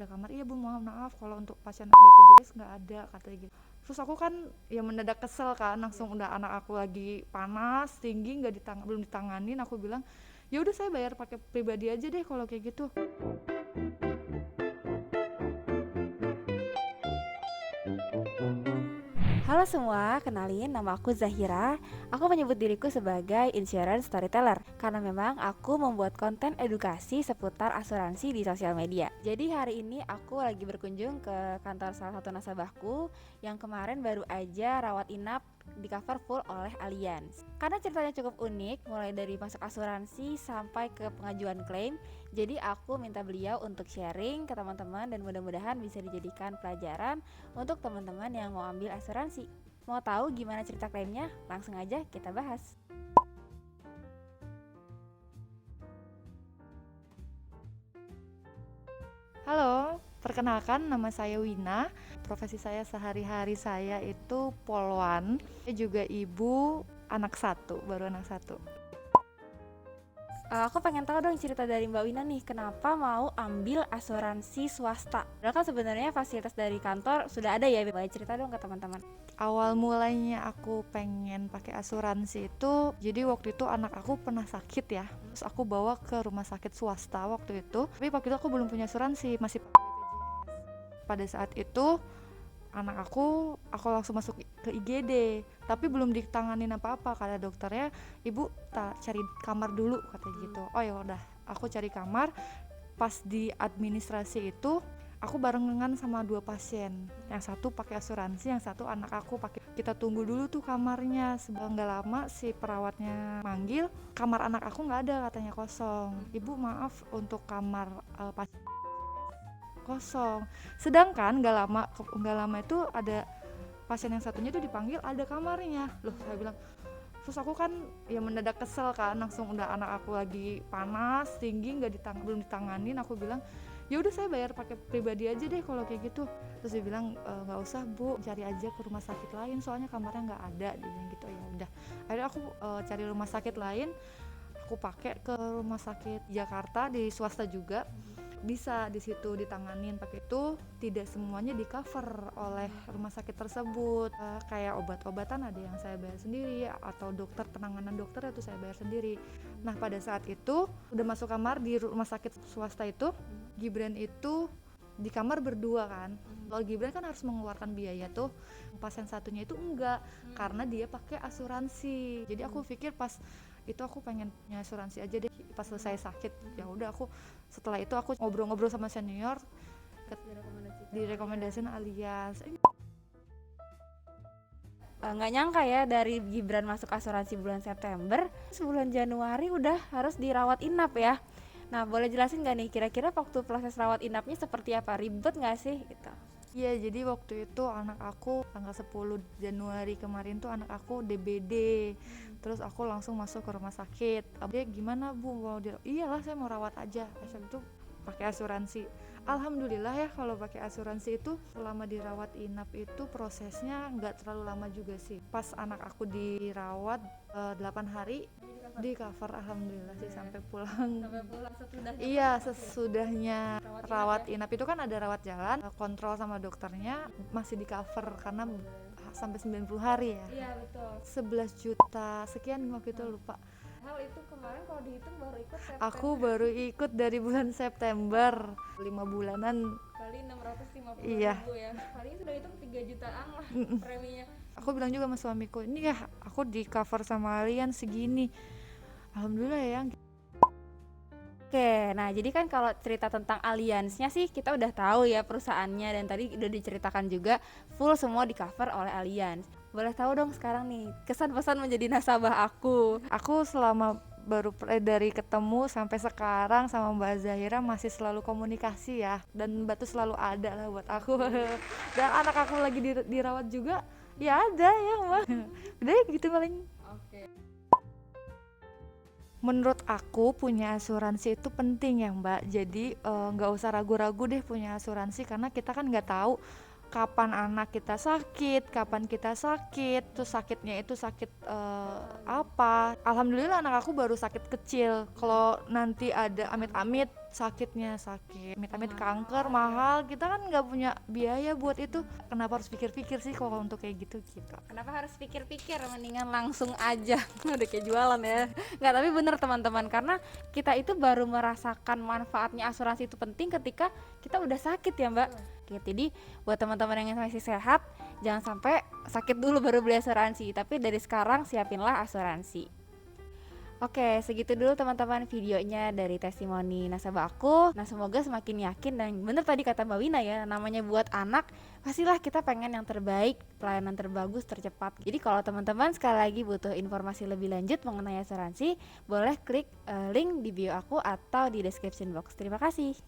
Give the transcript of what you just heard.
Ada kamar, iya bu mohon maaf kalau untuk pasien BPJS nggak ada katanya gitu. Terus aku kan ya mendadak kesel kan, langsung udah anak aku lagi panas tinggi nggak belum ditanganin, aku bilang ya udah saya bayar pakai pribadi aja deh kalau kayak gitu. Halo semua, kenalin nama aku Zahira. Aku menyebut diriku sebagai insurance storyteller karena memang aku membuat konten edukasi seputar asuransi di sosial media. Jadi hari ini aku lagi berkunjung ke kantor salah satu nasabahku yang kemarin baru aja rawat inap di cover full oleh Allianz. Karena ceritanya cukup unik, mulai dari masuk asuransi sampai ke pengajuan klaim. Jadi aku minta beliau untuk sharing ke teman-teman dan mudah-mudahan bisa dijadikan pelajaran untuk teman-teman yang mau ambil asuransi. Mau tahu gimana cerita klaimnya? Langsung aja kita bahas. Halo, perkenalkan nama saya Wina. Profesi saya sehari-hari saya itu polwan. Saya juga ibu anak satu, baru anak satu. Aku pengen tahu dong cerita dari Mbak Wina nih, kenapa mau ambil asuransi swasta? Padahal kan sebenarnya fasilitas dari kantor sudah ada ya. Boleh cerita dong ke teman-teman. Awal mulainya aku pengen pakai asuransi itu, jadi waktu itu anak aku pernah sakit ya. Terus aku bawa ke rumah sakit swasta waktu itu. Tapi waktu itu aku belum punya asuransi, masih pakai BPJS. Pada saat itu anak aku langsung masuk ke IGD, tapi belum ditanganin apa-apa. Kata dokternya, ibu tak cari kamar dulu katanya gitu. Oh ya udah, aku cari kamar. Pas di administrasi itu aku barengan sama 2 pasien, yang satu pakai asuransi, yang satu anak aku pakai. Kita tunggu dulu tuh kamarnya. Sebelum nggak lama si perawatnya manggil, kamar anak aku nggak ada katanya, kosong. Ibu maaf, untuk kamar pasien kosong. Sedangkan nggak lama itu ada pasien yang satunya tuh dipanggil, ada kamarnya. Loh, saya bilang, terus aku kan ya mendadak kesel kan, langsung udah anak aku lagi panas tinggi belum ditanganin, aku bilang ya udah saya bayar pakai pribadi aja deh kalau kayak gitu. Terus dia bilang nggak usah bu, cari aja ke rumah sakit lain soalnya kamarnya nggak ada, dia bilang gitu. Ya udah, akhirnya aku cari rumah sakit lain. Aku pakai ke rumah sakit Jakarta di swasta juga, bisa di situ ditanganin pakai itu. Tidak semuanya di cover oleh rumah sakit tersebut. Kayak obat-obatan ada yang saya bayar sendiri, atau penanganan dokter itu saya bayar sendiri. Nah pada saat itu udah masuk kamar di rumah sakit swasta itu, Gibran itu di kamar berdua kan. Kalau Gibran kan harus mengeluarkan biaya tuh, pasien satunya itu enggak, karena dia pakai asuransi. Jadi aku pikir pas itu aku pengen punya asuransi aja deh pas selesai sakit. Ya udah, aku setelah itu aku ngobrol-ngobrol sama senior, direkomendasikan Allianz. Nggak nyangka ya dari Gibran masuk asuransi bulan September, bulan Januari udah harus dirawat inap ya. Nah, boleh jelasin nggak nih kira-kira waktu proses rawat inapnya seperti apa? Ribet nggak sih? Gitu. Iya, jadi waktu itu anak aku tanggal 10 Januari kemarin tuh anak aku DBD. Terus aku langsung masuk ke rumah sakit. Dia gimana bu, iyalah saya mau rawat aja. Asal itu pakai asuransi. Alhamdulillah ya, kalau pakai asuransi itu selama dirawat inap itu prosesnya nggak terlalu lama juga sih. Pas anak aku dirawat 8 hari di cover, alhamdulillah sih sampai pulang. Iya, sesudahnya rawat inap itu kan ada rawat jalan, kontrol sama dokternya masih di cover karena sampai 90 hari ya. Iya betul. 11 juta sekian waktu itu, lupa. Hal itu kemarin kalau dihitung baru ikut Aku baru ikut dari bulan September, 5 bulanan. kali 650 Iya. ribu ya. Kali ini sudah hitung 3 jutaan lah preminya. Aku bilang juga sama suamiku, ini ya aku di cover sama Allianz segini. Alhamdulillah ya. Oke, nah jadi kan kalau cerita tentang Allianz-nya sih kita udah tahu ya perusahaannya, dan tadi udah diceritakan juga full semua di cover oleh Allianz. Boleh tahu dong sekarang nih kesan pesan menjadi nasabah aku. Aku selama dari ketemu sampai sekarang sama Mbak Zahira masih selalu komunikasi ya, dan Mbak tuh selalu ada lah buat aku. Dan anak aku lagi dirawat juga ya ada ya Mbak. Udah gitu paling. Oke. Menurut aku punya asuransi itu penting ya Mbak. Jadi nggak usah ragu-ragu deh punya asuransi, karena kita kan nggak tahu kapan anak kita sakit, kapan kita sakit, terus sakitnya itu sakit apa. Alhamdulillah anak aku baru sakit kecil. Kalau nanti ada amit-amit sakitnya sakit, amit-amit kanker mahal, kita kan nggak punya biaya buat itu. Kenapa harus pikir-pikir sih kalau untuk kayak gitu gitu? Kenapa harus pikir-pikir, mendingan langsung aja. Udah kayak jualan ya. Nggak, tapi bener teman-teman, karena kita itu baru merasakan manfaatnya asuransi itu penting ketika kita udah sakit ya Mbak. Jadi buat teman-teman yang masih sehat, jangan sampai sakit dulu baru beli asuransi, tapi dari sekarang siapinlah asuransi. Oke, segitu dulu teman-teman videonya dari testimoni nasabah aku. Nah, semoga semakin yakin, dan bener tadi kata Mbak Wina ya, namanya buat anak pastilah kita pengen yang terbaik, pelayanan terbagus, tercepat. Jadi kalau teman-teman sekali lagi butuh informasi lebih lanjut mengenai asuransi, boleh klik link di bio aku atau di description box. Terima kasih.